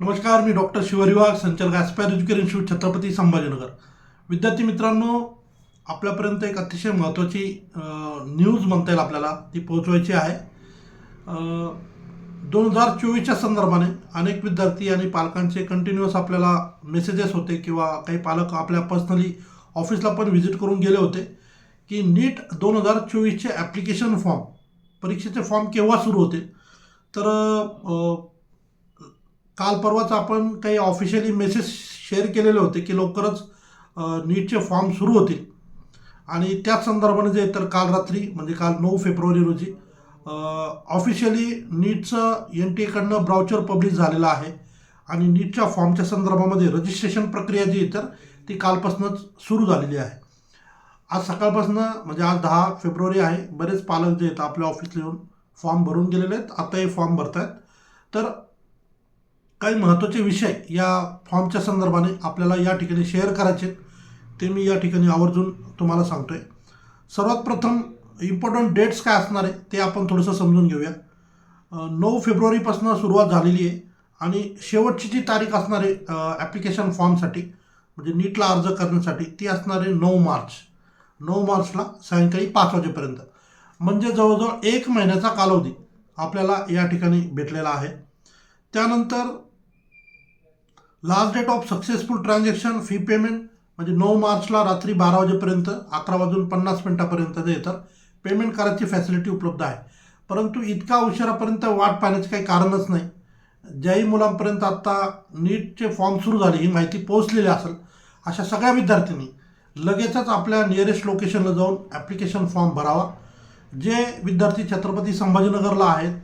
नमस्कार, मी डॉक्टर शिवरिवाग, संचालक aspire education institute, Chhatrapati Sambhajinagar. विद्यार्थी मित्रांनो, आपल्यापर्यंत एक अतिशय महत्त्वाची न्यूज म्हणता येईल आपल्याला, ती पोहोचवायची आहे. 2024च्या संदर्भाने अनेक विद्यार्थी आणि पालकांचे कंटिन्युअस आपल्याला मेसेजेस होते किंवा काही पालक आपल्या पर्सनली ऑफिसला पण व्हिजिट करून गेले होते की नीट 2024चे ॲप्लिकेशन फॉर्म, परीक्षेचे फॉर्म केव्हा सुरू होते. तर काल परवाच आपण काही ऑफिशियली मेसेज शेअर केलेले होते की लवकरच नीटचे फॉर्म सुरू होतील. आणि त्याच संदर्भाने जे तर काल रात्री म्हणजे काल 9 फेब्रुवारी रोजी ऑफिशियली नीटचं NTA कडनं ब्राउचर पब्लिश झालेलं आहे. आणि नीटच्या फॉर्मच्या संदर्भामध्ये रजिस्ट्रेशन प्रक्रिया जी आहे तर ती कालपासूनच सुरू झालेली आहे. आज सकाळपासून म्हणजे आज 10 फेब्रुवारी आहे, बरेच पालक जे आहेत आपल्या ऑफिसला येऊन फॉर्म भरून गेलेले आहेत, आता हे फॉर्म भरत आहेत. तर काही महत्त्वाचे विषय या फॉर्मच्या संदर्भाने आपल्याला या ठिकाणी शेअर करायचे, ते मी या ठिकाणी आवर्जून तुम्हाला सांगतो आहे. सर्वात प्रथम इम्पॉर्टंट डेट्स काय असणार आहे ते आपण थोडंसं समजून घेऊया. 9 फेब्रुवारीपासून सुरुवात झालेली आहे आणि शेवटची जी तारीख असणार आहे ॲप्लिकेशन फॉर्मसाठी म्हणजे नीटला अर्ज करण्यासाठी ती असणार आहे 9 मार्च. 9 मार्चला सायंकाळी 5 वाजेपर्यंत, म्हणजे जवळजवळ 1 महिन्याचा कालावधी आपल्याला या ठिकाणी भेटलेला आहे. त्यानंतर last date of successful transaction fee payment म्हणजे 9 मार्चला रात्री 12 वाजेपर्यंत 11:50 जे तर पेमेंट करायची फॅसिलिटी उपलब्ध आहे. परंतु इतका उशिरापर्यंत वाट पाहण्याचे काही कारणच नाही. ज्याही मुलांपर्यंत आत्ता नीटचे फॉर्म सुरू झाले, ही माहिती पोहोचलेली असेल, अशा सगळ्या विद्यार्थ्यांनी लगेचच आपल्या नियरेस्ट लोकेशनला जाऊन ॲप्लिकेशन फॉर्म भरावा. जे विद्यार्थी छत्रपती संभाजीनगरला आहेत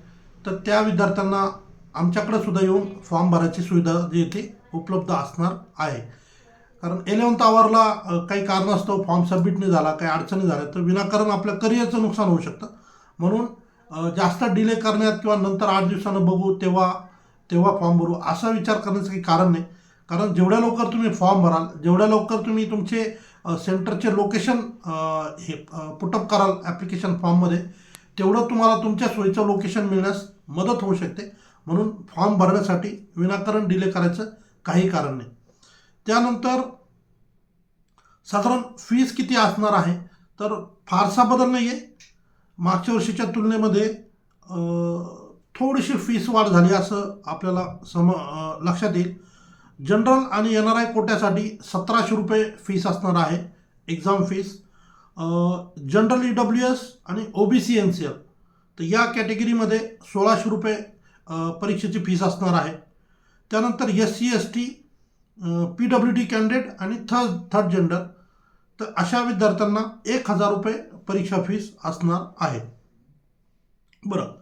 तर त्या विद्यार्थ्यांना आमच्याकडे सुद्धा येऊन फॉर्म भरायची सुविधा जी इथे उपलब्ध असणार आहे. कारण 11th आवरला काही कारणास्तव फॉर्म सबमिट नाही झाला, काही अडचणी झाल्या तर विनाकारण आपल्या करिअरचं नुकसान होऊ शकतं. म्हणून जास्त डिले करण्यात किंवा नंतर 8 दिवसानं बघू तेव्हा तेव्हा फॉर्म भरू असा विचार करण्याचं काही कारण नाही. कारण जेवढ्या लवकर तुम्ही फॉर्म भराल, जेवढ्या लवकर तुम्ही तुमचे सेंटरचे लोकेशन हे पुटअप कराल ॲप्लिकेशन फॉर्ममध्ये, तेवढं तुम्हाला तुमच्या सोयीचं लोकेशन मिळण्यास मदत होऊ शकते. म्हणून फॉर्म भरण्यासाठी विनाकारण डिले करायचं काही कारण नाही. त्यानंतर साधारण फीस किती असणार आहे तर फारसा बदल नाही आहे. मागच्या वर्षीच्या तुलनेमध्ये थोडीशी फीस वाढ झाली असं आपल्याला लक्षात येईल. जनरल आणि NRI कोट्यासाठी 1700 रुपये फीस असणार आहे एक्झाम फीस. जनरल EWS आणि OBC NCL तर या कॅटेगरीमध्ये 1600 रुपये परीक्षेची फीस असणार आहे. त्यानंतर SC ST PWD कॅन्डिडेट आणि थर्ड जेंडर तर अशा विद्यार्थ्यांना 1000 रुपये परीक्षा फीस असणार आहे. बरं,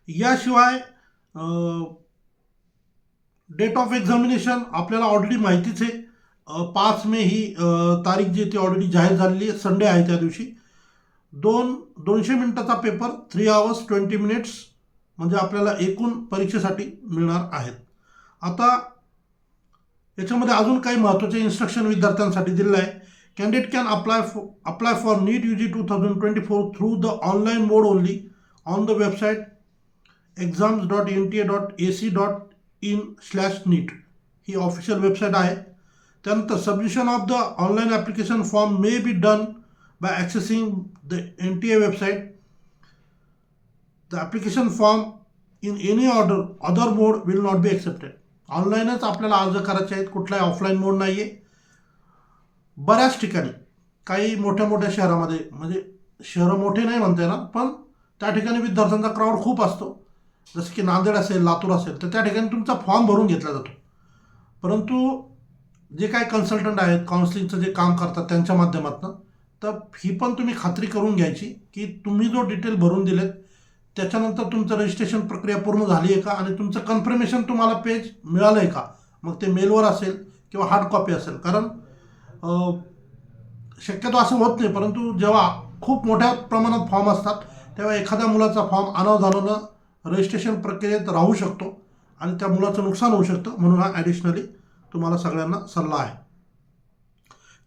याशिवाय डेट ऑफ एक्झामिनेशन आपल्याला ऑलरेडी माहितीच आहे. 5 मे ही तारीख जी ती ऑलरेडी जाहीर झालेली आहे, संडे आहे त्या दिवशी. 200 मिनिटाचा पेपर 3 hours 20 minutes म्हणजे आपल्याला एकूण परीक्षेसाठी मिळणार आहेत. आता याच्यामध्ये अजून काही महत्त्वाचे इन्स्ट्रक्शन विद्यार्थ्यांसाठी दिलेलं आहे. Candidate can apply for NEET UG 2024 through the online mode only on the website exams.nta.ac.in/neet ही ऑफिशियल वेबसाईट आहे. त्यानंतर submission of the online application form may be done by accessing the NTA website. The application form in any other mode will not be accepted. ऑनलाईनच आपल्याला अर्ज करायचे आहेत, कुठलाही offline मोड नाही आहे. बऱ्याच ठिकाणी काही मोठ्या मोठ्या शहरामध्ये, म्हणजे शहरं मोठे नाही म्हणता येणार, पण त्या ठिकाणी विद्यार्थ्यांचा क्राऊड खूप असतो. जसं की नांदेड असेल, लातूर असेल, तर त्या ठिकाणी तुमचा फॉर्म भरून घेतला जातो. परंतु जे काही कन्सल्टंट आहेत, काउन्सिलिंगचं जे काम करतात त्यांच्या माध्यमातून, तर ही पण तुम्ही खात्री करून घ्यायची की तुम्ही जो डिटेल भरून दिलेत त्याच्यानंतर तुमचं रजिस्ट्रेशन प्रक्रिया पूर्ण झाली आहे का आणि तुमचं कन्फर्मेशन तुम्हाला पेज मिळालं आहे का. मग ते मेलवर असेल किंवा हार्ड कॉपी असेल. कारण शक्यतो असं होत नाही, परंतु जेव्हा खूप मोठ्या प्रमाणात फॉर्म असतात तेव्हा एखाद्या मुलाचा फॉर्म अनावधानानं रजिस्ट्रेशन प्रक्रियेत राहू शकतो आणि त्या मुलाचं नुकसान होऊ शकतं. म्हणून हा ॲडिशनली तुम्हाला सगळ्यांना सल्ला आहे.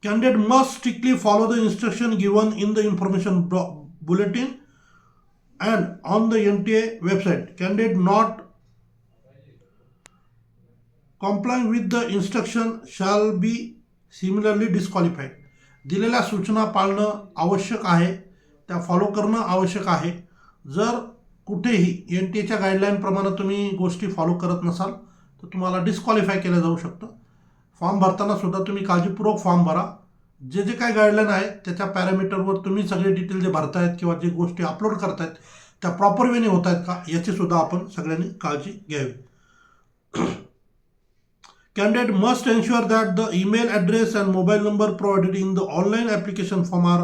Candidate must strictly follow the instruction given in the information bulletin and on the NTA website. Candidate not complying with the instruction shall be similarly disqualified. दिलेल्या सूचना पाळणं आवश्यक आहे, त्या फॉलो करणं आवश्यक आहे. जर कुठेही NTA गाईडलाईनप्रमाणे तुम्ही गोष्टी फॉलो करत नसाल तर तुम्हाला डिस्क्वालिफाय केलं जाऊ शकतं. फॉर्म भरताना सुद्धा तुम्ही काळजीपूर्वक फॉर्म भरा. जे जे काय गाईडलाईन आहेत त्याच्या पॅरामीटरवर तुम्ही सगळे डिटेल जे भरतायत किंवा जे गोष्टी अपलोड करतायत त्या प्रॉपर वेने होत आहेत का याची सुद्धा आपण सगळ्यांनी काळजी घ्यावी. Candidate must ensure that the email address and mobile number provided in the online application form are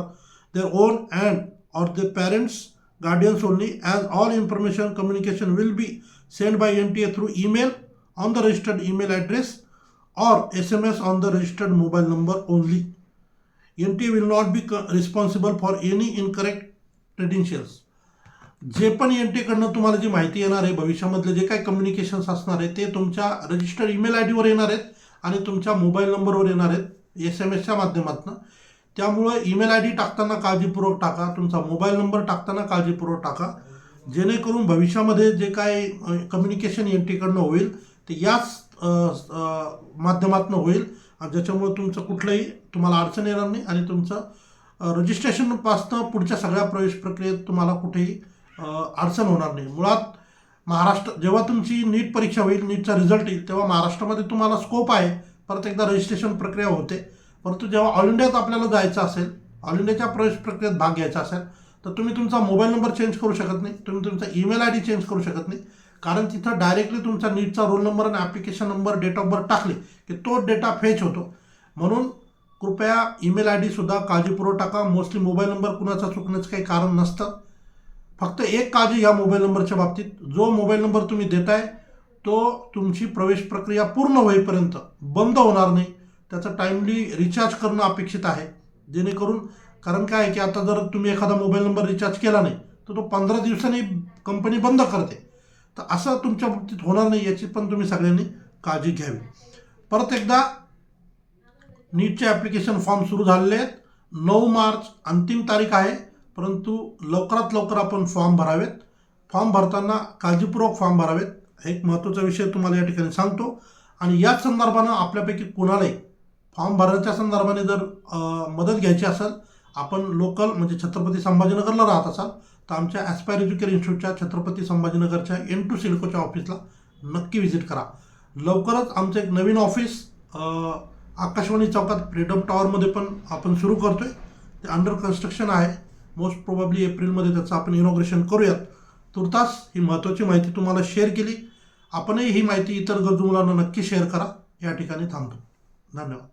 their own and or their parents, guardians only, as all information communication will be sent by NTA through email on the registered email address or SMS on the registered mobile number only. NTA will not be responsible for any incorrect credentials. जे पण NTA कडनं तुम्हाला जी माहिती येणार आहे, भविष्यामधले जे काही communications असणार आहे ते तुमच्या रजिस्टर्ड ईमेल ID वर येणार आहेत आणि तुमच्या मोबाईल नंबरवर येणार आहेत SMS माध्यमातून. त्यामुळे ईमेल ID टाकताना काळजीपूर्वक टाका, तुमचा मोबाईल नंबर टाकताना काळजीपूर्वक टाका, जेणेकरून भविष्यामध्ये जे काय कम्युनिकेशन NTA कडनं होईल ते याच माध्यमातून होईल, ज्याच्यामुळे तुमचं कुठलंही तुम्हाला अडचण येणार नाही आणि तुमचं रजिस्ट्रेशनपासून पुढच्या सगळ्या प्रवेश प्रक्रियेत तुम्हाला कुठेही अडचण होणार नाही. मुळात महाराष्ट्र जेव्हा तुमची नीट परीक्षा होईल, नीटचा रिझल्ट येईल, तेव्हा महाराष्ट्रामध्ये तुम्हाला स्कोप आहे, परत एकदा रजिस्ट्रेशन प्रक्रिया होते. परंतु जेव्हा ऑल इंडियात आपल्याला जायचं असेल, ऑल इंडियाच्या प्रवेश प्रक्रियेत भाग घ्यायचा असेल तर तुम्ही तुमचा मोबाईल नंबर चेंज करू शकत नाही, तुम्ही तुमचा ईमेल ID चेंज करू शकत नाही, कारण तिथं डायरेक्टली तुमचा नीटचा रोल नंबर आणि application number date of birth टाकले की तो डेटा फेच होतो. म्हणून कृपया ईमेल ID सुद्धा काळजीपूर्वक टाका. मोस्टली मोबाईल नंबर कुणाचा चुकण्याचं काही कारण नसतं. फक्त एक काळजी या मोबाईल नंबरच्या बाबतीत, जो मोबाईल नंबर तुम्ही देताय तो तुमची प्रवेश प्रक्रिया पूर्ण होईपर्यंत बंद होणार नाही. त्याचं टाईमली रिचार्ज करणं अपेक्षित आहे, जेणेकरून कारण काय आहे की आता जर तुम्ही एखादा मोबाईल नंबर रिचार्ज केला नाही तर तो 15 दिवसांनी कंपनी बंद करते. तर असं तुमच्या बाबतीत होणार नाही, याची पण तुम्ही सगळ्यांनी काळजी घ्यावी. परत एकदा नीटचे ॲप्लिकेशन फॉर्म सुरू झालेले आहेत. 9 मार्च अंतिम तारीख आहे, परंतु लवकरात लवकर आपण फॉर्म भरावेत. फॉर्म भरताना काळजीपूर्वक फॉर्म भरावेत. एक महत्त्वाचा विषय तुम्हाला या ठिकाणी सांगतो. आणि याच संदर्भानं आपल्यापैकी कुणालाही फॉर्म भरण्याच्या संदर्भाने जर मदत घ्यायची असेल, आपण लोकल म्हणजे छत्रपती संभाजीनगरला राहत असाल तर आमच्या ॲस्पायर एज्युकेशन इन्स्टिट्यूटच्या छत्रपती संभाजीनगरच्या N2 सिडकोच्या ऑफिसला नक्की व्हिजिट करा. लवकरच आमचं एक नवीन ऑफिस आकाशवाणी चौकात फ्रीडम टॉवरमध्ये पण आपण सुरू करतोय. ते अंडर कन्स्ट्रक्शन आहे. मोस्ट प्रोबॅबली एप्रिलमध्ये त्याचं आपण इनॉग्रेशन करूयात. तुर्तास ही महत्त्वाची माहिती तुम्हाला शेअर केली. आपणही ही माहिती इतर गरजू मुलांना नक्की शेअर करा. या ठिकाणी थांबतो. धन्यवाद.